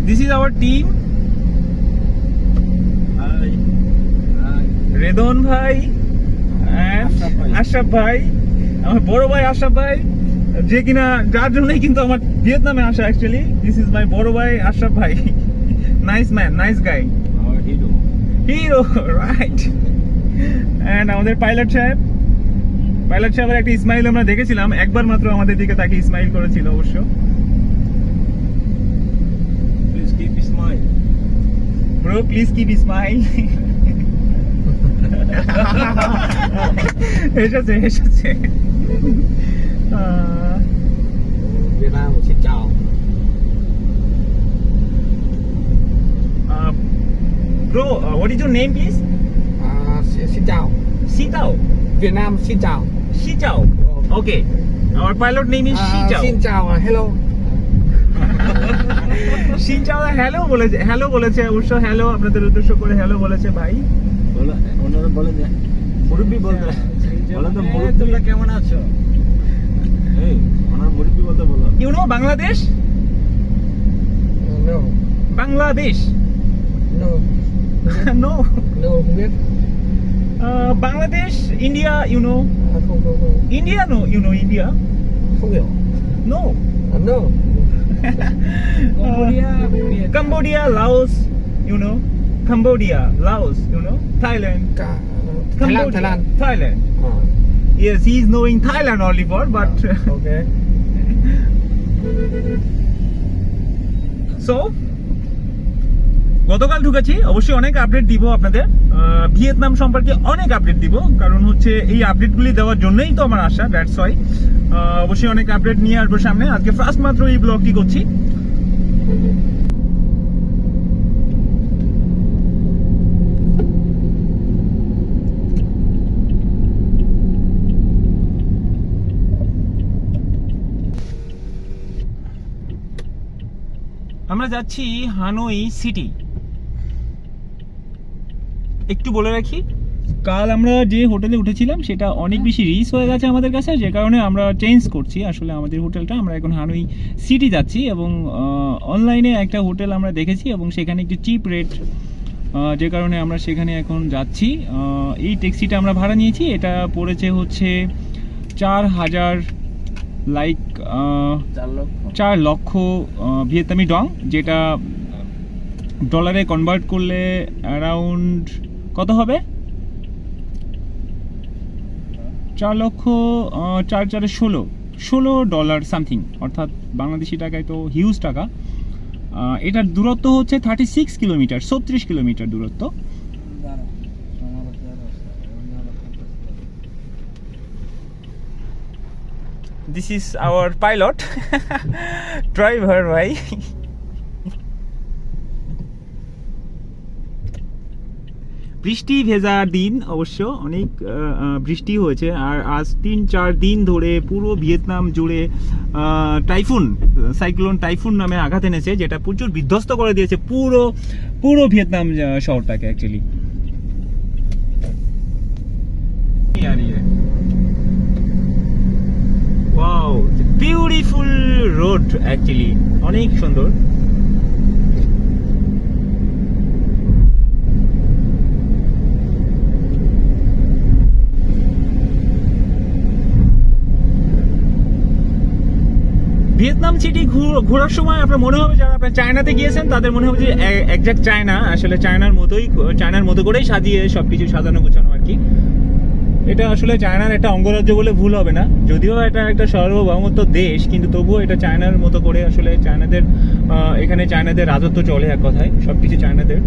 This is our team. Redon ভাই and Ashraf ভাই, আমার বড় ভাই আশরাফ ভাই, যে কিনা যার জন্যই কিন্তু আমার ভিয়েতনামে আসা অ্যাকচুয়ালি। দিস ইজ মাই বড় ভাই আশরাফ ভাই। Nice man, nice guy, hero, right. And আমাদের পাইলট সাহেবের একটা ইসমাইল আমরা দেখেছিলাম, একবার মাত্র আমাদের দিকে তাকে ইসমাইল করেছিল অবশ্য। Please keep smile. Bro, please keep smile. এসেছে। Việt Nam xin chào. Bro, what is your name, please? Xin chào. Sitao. Việt Nam xin chào. Sitao. Okay. Our pilot name is Sitao. Xin chào, hello. Sitao hello বলেছে, hello বলেছে অবশ্য, hello আপনাদের উদ্দেশ্য করে hello বলেছে ভাই। বলো, ওনারা বলে যে মুরব্বি বলতে বলে তো মুরব্বি, তোমরা কেমন আছো? এই ওনার মুরব্বি বলতে বলো। You know Bangladesh? No. Bangladesh. No. No. No, không biết. Bangladesh, India, you know. Không. India, no, you know India. Không hiểu. No. No. Cambodia, Laos, you know. Cambodia, Laos, you know. Thailand. Cambodia, Thailand. Yes, he is knowing Thailand only for, but Okay. So গতকাল ঢুকেছি, অবশ্যই অনেক update দিব আপনাদের, Vietnam সম্পর্কে অনেক update দিব, কারণ হচ্ছে এই আপডেটগুলি দেওয়ার জন্যই তো আমার আশা, দ্যাটস ওয়াই। অবশ্যই অনেক আপডেট নিয়ে আসবো সামনে। আজকে ফার্স্ট মাত্র এই ব্লগটি করছি। আমরা যাচ্ছি হানোই সিটি। একটু বলে রাখি, কাল আমরা যে হোটেলে উঠেছিলাম সেটা অনেক বেশি রিচ হয়ে গেছে আমাদের কাছে, যে কারণে আমরা চেঞ্জ করছি আসলে আমাদের হোটেলটা। আমরা এখন হানোই সিটি যাচ্ছি এবং অনলাইনে একটা হোটেল আমরা দেখেছি এবং সেখানে একটু চিপ রেট, যে কারণে আমরা সেখানে এখন যাচ্ছি। এই ট্যাক্সিটা আমরা ভাড়া নিয়েছি, এটা পড়েছে হচ্ছে 4,000 লাইক 4 লক্ষ ভিয়েতনামি ডং, যেটা ডলারে কনভার্ট করলে অ্যারাউন্ড কত হবে? 4 লক্ষ 4,416 ডলার সামথিং, অর্থাৎ বাংলাদেশি টাকায় তো হিউজ টাকা। এটার দূরত্ব হচ্ছে 36 কিলোমিটার, 36 কিলোমিটার দূরত্ব। This is our pilot, driver ভাই। বৃষ্টি ভেজা দিন, অবশ্য অনেক বৃষ্টি হয়েছে, আর আজ 3-4 দিন ধরে পুরো ভিয়েতনাম জুড়ে সাইক্লোন টাইফুন নামে আঘাত এনেছে, যেটা প্রচুর বিধ্বস্ত করে দিয়েছে পুরো ভিয়েতনাম শহরটাকে actually. Wow, beautiful road actually, অনেক সুন্দর। ভিয়েতনাম সিটি ঘোরার সময় আপনার মনে হবে, যারা আপনার চায়নাতে গিয়েছেন তাদের মনে হবে যে একজ্যাক্ট চায়না, আসলে চায়নার মতো করেই সাজিয়ে সবকিছু সাজানো গোছানো আর কি। এটা আসলে চায়নার একটা অঙ্গরাজ্য বলে ভুল হবে না, যদিও এটা একটা সার্বভৌমত্ব দেশ, কিন্তু তবুও এটা চায়নার মতো করে আসলে এখানে চায়নাদের রাজত্ব চলে, এক কথায় সবকিছু চায়নাদের।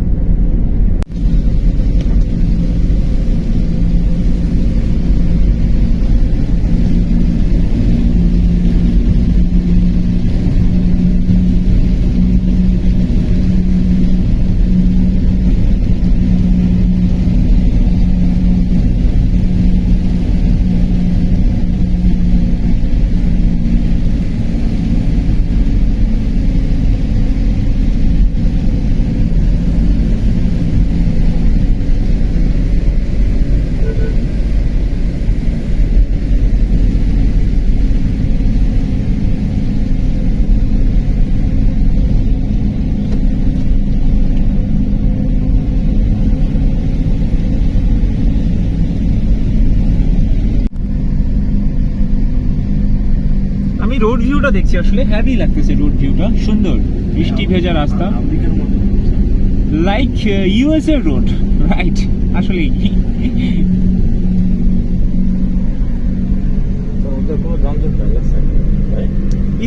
আমি রোড ভিউটা দেখছি, আসলে হ্যাভি লাগতেছে রোড ভিউটা, সুন্দর বৃষ্টি ভেজা রাস্তা, আমেরিকার মতো লাইক ইউএস এর রোড, রাইট আসলেই। তো ওদের কোনো যানজট নাই রাইট?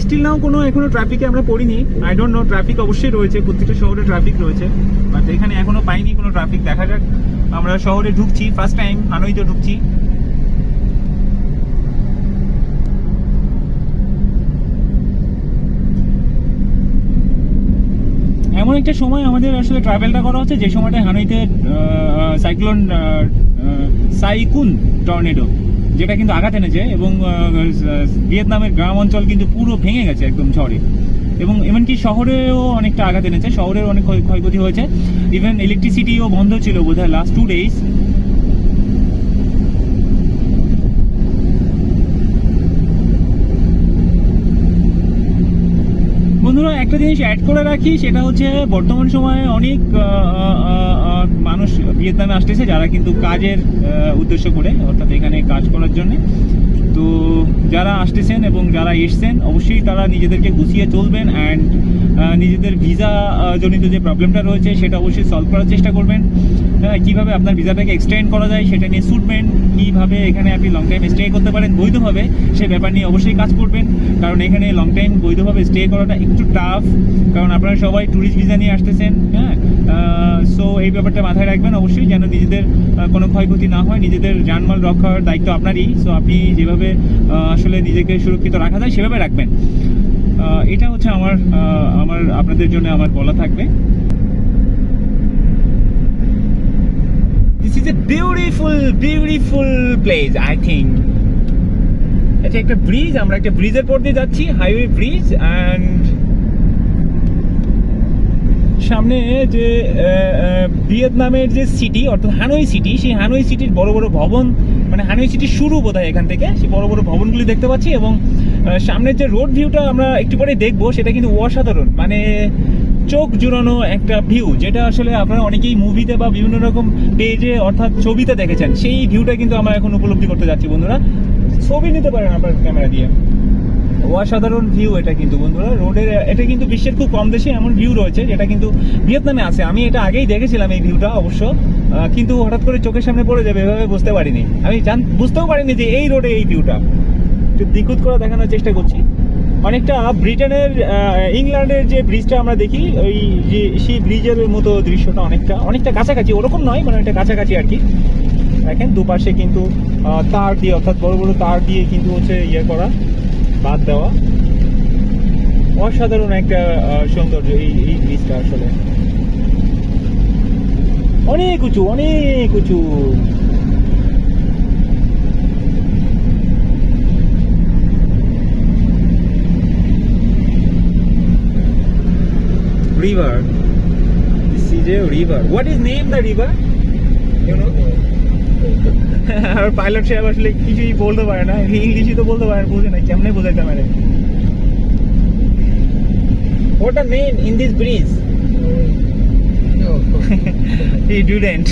স্টিল নাও কোনো এখনো ট্রাফিকে আমরা পড়িনি, আই ডোন্ট নো, ট্রাফিক অবশ্যই রয়েছে, প্রত্যেকটা শহরে ট্রাফিক রয়েছে, বাট এখানে এখনো পাইনি কোনো ট্রাফিক। দেখা যাক, আমরা শহরে ঢুকছি, ফার্স্ট টাইম হানইতে ঢুকছি। এমন একটা সময় আমাদের আসলে ট্রাভেলটা করা হচ্ছে যে সময়টা হানইতে সাইকুন টর্নেডো, যেটা কিন্তু আঘাত এনেছে এবং ভিয়েতনামের গ্রাম অঞ্চল কিন্তু পুরো ভেঙে গেছে একদম ঝড়ে, এবং এমনকি শহরেও অনেকটা আঘাত এনেছে, শহরের অনেক ক্ষয়ক্ষতি হয়েছে, ইভেন ইলেকট্রিসিটিও বন্ধ ছিল বোধহয় লাস্ট 2 days। বন্ধুরা একটা জিনিস অ্যাড করে রাখি, সেটা হচ্ছে বর্তমান সময়ে অনেক মানুষ ভিয়েতনামে আসতেছে যারা কিন্তু কাজের উদ্দেশ্য করে, অর্থাৎ এখানে কাজ করার জন্য। তো যারা আসতেছেন এবং যারা এসছেন অবশ্যই তারা নিজেদেরকে গুছিয়ে চলবেন, অ্যান্ড নিজেদের ভিসা জনিত যে প্রবলেমটা রয়েছে সেটা অবশ্যই সলভ করার চেষ্টা করবেন। কীভাবে আপনার ভিসাটাকে এক্সটেন্ড করা যায় সেটা নিয়ে ছুটবেন, কীভাবে এখানে আপনি লং টাইম স্টে করতে পারেন বৈধভাবে সে ব্যাপার নিয়ে অবশ্যই কাজ করবেন, কারণ এখানে লং টাইম বৈধভাবে স্টে করাটা একটু টাফ, কারণ আপনারা সবাই ট্যুরিস্ট ভিসা নিয়ে আসতেছেন। হ্যাঁ, সো এই ব্যাপারটা মাথায় রাখবেন অবশ্যই, যেন নিজেদের কোনো ক্ষয়ক্ষতি না হয়, নিজেদের জানমাল রক্ষার দায়িত্ব আপনারই। সো আপনি যেভাবে আসলে নিজেকে সুরক্ষিত রাখা যায় সেভাবে রাখবেন, এটা হচ্ছে আমার আপনাদের জন্য আমার বলা থাকবে। This is a beautiful place, I think. এটা একটা ব্রিজ, আমরা একটা ব্রিজের পর দিয়ে যাচ্ছি, হাইওয়ে ব্রিজ, অ্যান্ড সামনে যে ভিয়েতনামের যে সিটি অর্থাৎ হানই সিটি, সেই হানই সিটির বড় বড় ভবন, মানে হানই সিটির শুরু বোধহয় এখান থেকে, সেই বড় বড় ভবনগুলি দেখতে পাচ্ছি, এবং সামনের যে রোড ভিউটা আমরা একটু পরে দেখবো সেটা কিন্তু অসাধারণ, মানে চোখ জুড়ানো একটা ভিউ, যেটা আসলে আপনারা অনেকেই মুভিতে বা বিভিন্ন রকম পেজে অর্থাৎ ছবিতে দেখেছেন, সেই ভিউটা কিন্তু আমরা এখন উপলব্ধি করতে যাচ্ছি। বন্ধুরা ছবি নিতে পারেন আপনার ক্যামেরা দিয়ে, অসাধারণ ভিউ এটা কিন্তু বন্ধুরা রোডের, এটা কিন্তু বিশ্বের খুব কম দেশে এমন ভিউ রয়েছে যেটা কিন্তু ভিয়েতনামে আছে। আমি এটা আগেই দেখেছিলাম এই ভিউটা অবশ্য, কিন্তু হঠাৎ করে চোখের সামনে পড়ে যাবে এভাবে বুঝতে পারিনি, আমি বুঝতেও পারিনি যে এই রোডে এই ভিউটা। একটু দ্বিগুণ করে দেখানোর চেষ্টা করছি, অনেকটা ব্রিটেনের ইংল্যান্ডের যে ব্রিজটা আমরা দেখি, ওই যে সেই ব্রিজের মতো দৃশ্যটা অনেকটা কাছাকাছি, ওরকম নয় মানে একটা কাছাকাছি আর কি। দেখেন দুপাশে কিন্তু তার দিয়ে, অর্থাৎ বড় বড় তার দিয়ে কিন্তু হচ্ছে ইয়ে করা, বাদ দেওয়া, অসাধারণ একটা সৌন্দর্য এই ব্রিজটা, আসলে অনেক উঁচু river. This is a river. What is name the river? You know? আর পাইলট সাহেব আসলে কিছুই বলতে পারে না, ইংলিশই তো বলতে পারে না, বুঝে না কেমনে বোঝাইতে পারে। What the name in this bridge? No. He didn't.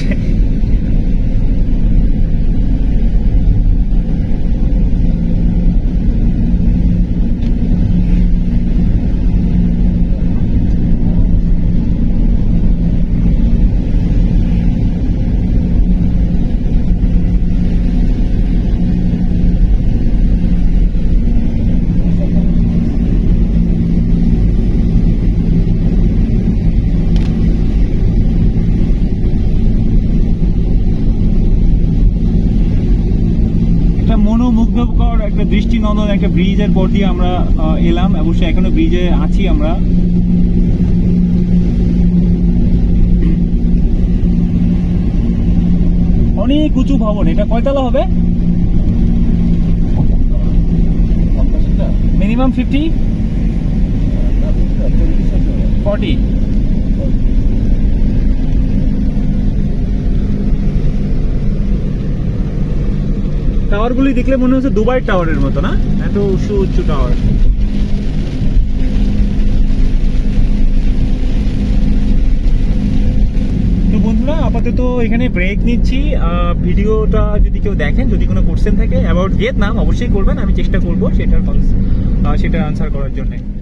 মনোমুগ্ধকর একটা দৃষ্টিনন্দন একটা ব্রিজের পর দিয়ে আমরা এলাম, অবশ্যই এখনো ব্রিজে আছি আমরা। অনেক উঁচু ভবন, এটা কয়তলা হবে? মিনিমাম 40। টাওয়ারগুলি দেখলে মনে হচ্ছে দুবাই টাওয়ারের মতো, না? এত উঁচু টাওয়ার। তো বন্ধুরা আপাতত এখানে ব্রেক নিচ্ছি। ভিডিওটা যদি কেউ দেখেন, যদি কোনো কোশ্চেন থাকে অ্যাবাউট ভিয়েতনাম অবশ্যই করবেন, আমি চেষ্টা করবো সেটার সেটা আনসার করার জন্য।